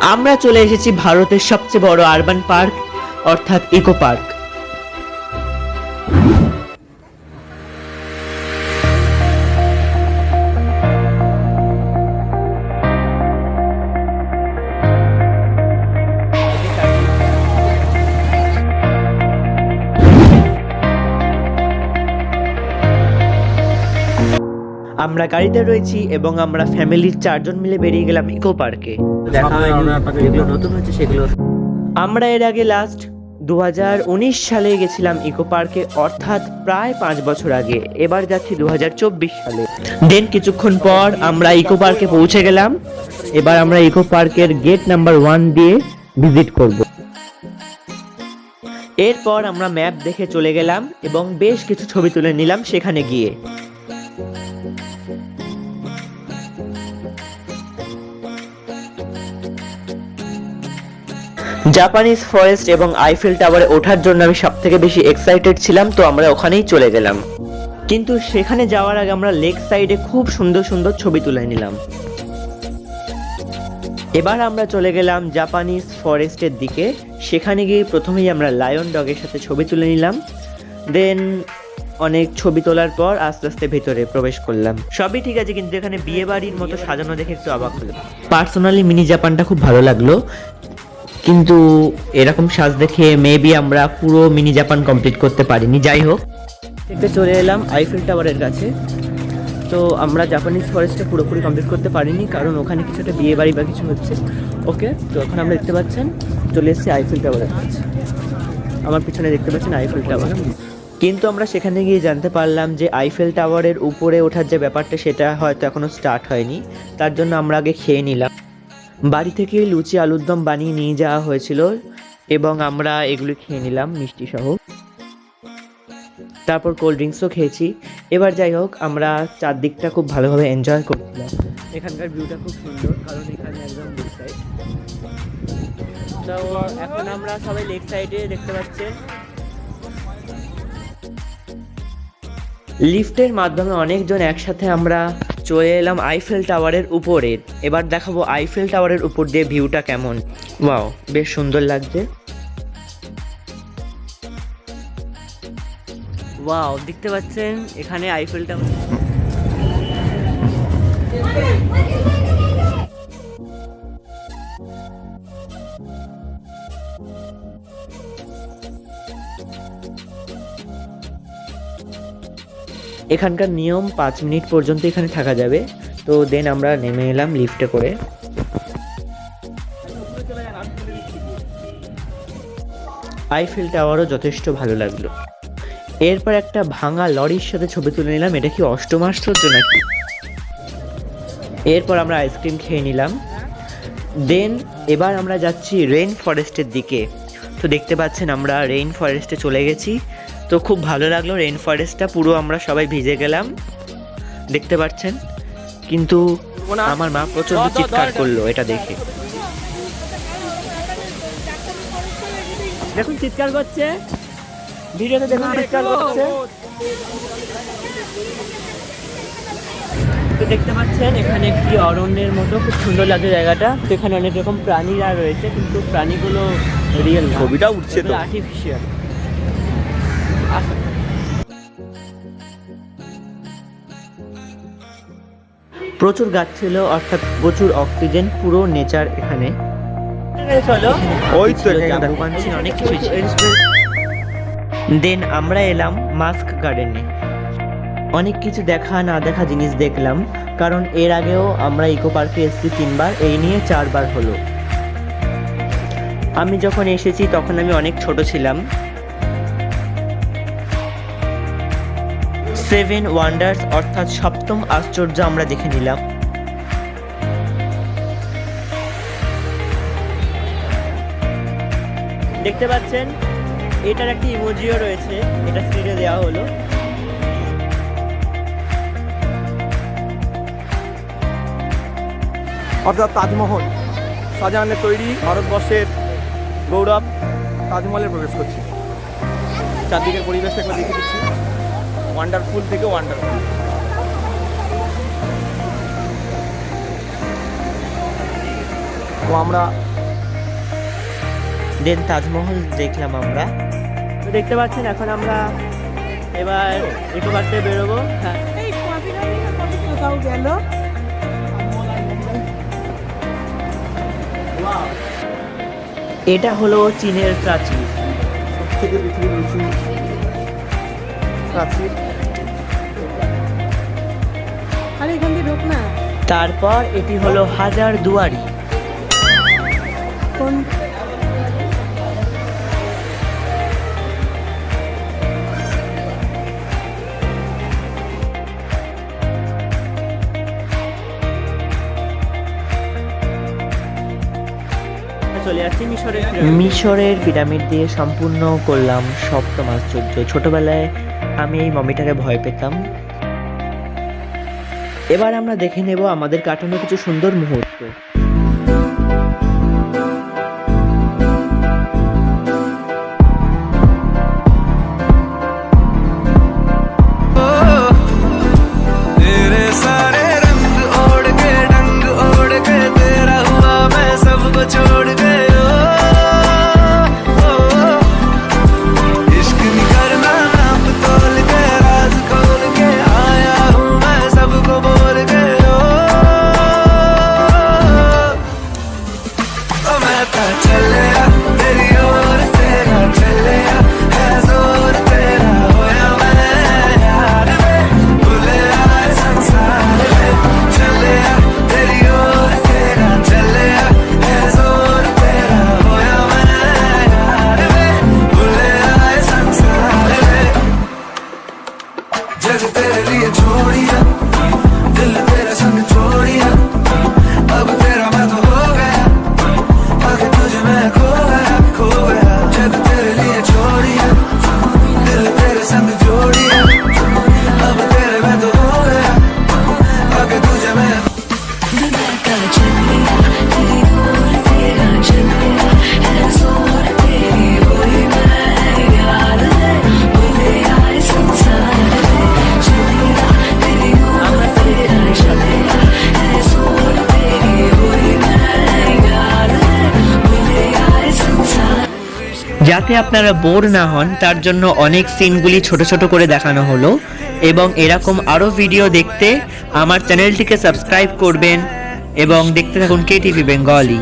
আমরা চলে এসেছি ভারতের সবচেয়ে বড় আরবান পার্ক অর্থাৎ ইকো পার্ক। আমরা গাড়িতে রয়েছি এবং আমরা ফ্যামিলির 4 জন মিলে বেরিয়ে গেলাম ইকো পার্কে। দেখা হয়নি, যেগুলো নতুন হচ্ছে সেগুলো। আমরা এর আগে লাস্ট 2019 সালে গেছিলাম ইকো পার্কে, অর্থাৎ প্রায় 5 বছর আগে। এবার যাচ্ছি 2024 সালে। দেন কিছুক্ষণ পর আমরা ইকো পার্কে পৌঁছে গেলাম। এবার আমরা ইকো পার্কের গেট নাম্বার 1 দিয়ে ভিজিট করব। এরপর আমরা ম্যাপ দেখে চলে গেলাম এবং বেশ কিছু ছবি তুলে নিলাম সেখানে গিয়ে। জাপানিজ ফরেস্ট এবং আইফেল টাওয়ারে ওঠার জন্য আমি সবথেকে বেশি এক্সাইটেড ছিলাম, তো আমরা ওখানেই চলে গেলাম। কিন্তু সেখানে যাওয়ার আগে আমরা লেক সাইডে খুব সুন্দর সুন্দর ছবি তুলে নিলাম। এবার আমরা চলে গেলাম জাপানিজ ফরেস্টের দিকে। সেখানে গিয়ে প্রথমেই আমরা লায়ন ডগের সাথে ছবি তুলে নিলাম। দেন অনেক ছবি তোলার পর আস্তে আস্তে ভেতরে প্রবেশ করলাম। সবই ঠিক আছে, কিন্তু এখানে বিয়ে বাড়ির মতো সাজানো দেখে একটু অবাক হলাম। পার্সোনালি মিনি জাপানটা খুব ভালো লাগলো, কিন্তু এরকম সাজ দেখে মেবি আমরা পুরো মিনি জাপান কমপ্লিট করতে পারিনি। যাই হোক, দেখতে চলে এলাম আইফেল টাওয়ারের কাছে। তো আমরা জাপানিজ ফরেস্টটা পুরোপুরি কমপ্লিট করতে পারিনি, কারণ ওখানে কিছু একটা বিয়ে বাড়ি বা কিছু হচ্ছে। ওকে, তো এখন আমরা দেখতে পাচ্ছেন চলে এসেছি আইফেল টাওয়ারের কাছে। আমার পিছনে দেখতে পাচ্ছেন আইফেল টাওয়ার। কিন্তু আমরা সেখানে গিয়ে জানতে পারলাম যে আইফেল টাওয়ারের উপরে ওঠার যে ব্যাপারটা সেটা হয়তো এখনো স্টার্ট হয়নি। তার জন্য আমরা আগে খেয়ে নিলাম। বাড়ি থেকে লুচি আলুর দম বানিয়ে নিয়ে যাওয়া হয়েছিল এবং আমরা এগুলো খেয়ে নিলাম মিষ্টি সহ। তারপর কোল্ড ড্রিঙ্কসও খেয়েছি। এবার যাই হোক, আমরা চারদিকটা খুব ভালোভাবে এনজয় করছিলাম। এখানকার ভিউটা খুব সুন্দর, কারণ এখানে একদম লেক সাইড। তো এখন আমরা সবাই লেক সাইডে দেখতে পাচ্ছেন। লিফটের মাধ্যমে অনেকজন একসাথে আমরা চলে এলাম আইফেল টাওয়ারের উপরে। এবার দেখাবো আইফেল টাওয়ারের উপর দিয়ে ভিউটা কেমন। ওয়াও, বেশ সুন্দর লাগছে। ওয়াও, দেখতে পাচ্ছেন এখানে আইফেল টাওয়ার। এখানকার নিয়ম 5 মিনিট পর্যন্ত এখানে থাকা যাবে। তো দেন আমরা নেমে এলাম লিফটে করে। আইফেল টাওয়ারও যথেষ্ট ভালো লাগলো। এরপর একটা ভাঙা লরির সাথে ছবি তুলে নিলাম। এটা কি অষ্টম আশ্চর্য নাকি? এরপর আমরা আইসক্রিম খেয়ে নিলাম। দেন এবার আমরা যাচ্ছি রেইন ফরেস্টের দিকে। তো দেখতে পাচ্ছেন আমরা রেইন ফরেস্টে চলে গেছি। তো খুব ভালো লাগলো রেইন ফরেস্টটা, পুরো আমরা সবাই ভিজে গেলাম দেখতে পাচ্ছেন। কিন্তু আমার মা প্রচন্ড চিৎকার করলো এটা দেখে। দেখুন চিৎকার করছে, ভিডিওতে দেখুন চিৎকার করছে। তো দেখতে পাচ্ছেন এখানে একটি অরণ্যের মতো খুব সুন্দর লাগে জায়গাটা। তো এখানে অনেক রকম প্রাণীরা রয়েছে, কিন্তু প্রাণীগুলো রিয়েল না, ছবিটা উঠছে তো আর্টিফিশিয়াল। প্রচুর গাছ ছিল, অর্থাৎ প্রচুর অক্সিজেন, পুরো নেচার এখানে। চলো, ওই তো অনেক কিছু। দেন আমরা এলাম মাস্ক গার্ডেনে। অনেক কিছু দেখা না দেখা জিনিস দেখলাম, কারণ এর আগেও আমরা ইকো পার্কে এসেছি 3 বার, এই নিয়ে 4 বার হলো। আমি যখন এসেছি তখন আমি অনেক ছোট ছিলাম। 7 ওয়ান্ডার্স অর্থাৎ সপ্তম আশ্চর্য আমরা দেখে নিলাম। দেখতে পাচ্ছেন এটার একটি ইমোজিও রয়েছে, এটা স্ক্রিনে দেওয়া হলো। অর্থাৎ তাজমহল, শাহজাহানের তৈরি ভারতবর্ষের গৌরব তাজমহলে প্রবেশ করছে। চারদিকের পরিবেশটা একবার দেখে দিচ্ছি, ওয়ান্ডারফুল থেকে ওয়ান্ডারফুল। তো আমরা দেন তাজমহল দেখলাম আমরা। তো দেখতে পাচ্ছেন এখন আমরা এবার ইকো পার্ক থেকে বেরোবো। হ্যাঁ, এই কফি খাবি না কফি কোথাও গেল? এটা হলো চীনের প্রাচীর। থেকে পৃথিবীর উঁচু প্রাচীর। আরে এখান দিয়ে ঢোক না। তারপর এটি হলো হাজার দুয়ারি। কোন চলে যাচ্ছি মিশরের পিরামিড দিয়ে সম্পূর্ণ করলাম সপ্তম আশ্চর্য। ছোটবেলায় আমি এই মমিটাকে ভয় পেতাম। এবার আমরা দেখে নেব আমাদের কাটানো কিছু সুন্দর মুহূর্ত। तेरे सारे रंग ओढ़ के डंग ओढ़ के तेरा हुआ मैं सबको छोड़ के इश्क नहीं करना नाप तोल के राज खोल के आया हूँ मैं सबको बोल के मैं तो चले तेरी ओर तेरा चले है जोर तेरा होया मैं यार में भूले आए संसार में चले तेरी ओर तेरा चले है जोर तेरा होया मैं यार में भूले आए संसार में जग तेरे लिए छोड़िया दिल तेरे संग छोड़िया अब तेरा मैं तो हो गया आगे तुझे मैं खो गया जग तेरे लिए छोड़िया दिल तेरे संग जोड़िया अब तेरे मैं तो हो गया आगे तुझे मैं যাতে আপনারা বোর না হন তার জন্য অনেক সিনগুলি ছোট ছোট করে দেখানো হলো। এবং এরকম আরো ভিডিও দেখতে আমার চ্যানেলটিকে সাবস্ক্রাইব করবেন এবং দেখতে থাকুন KTV বেঙ্গলি।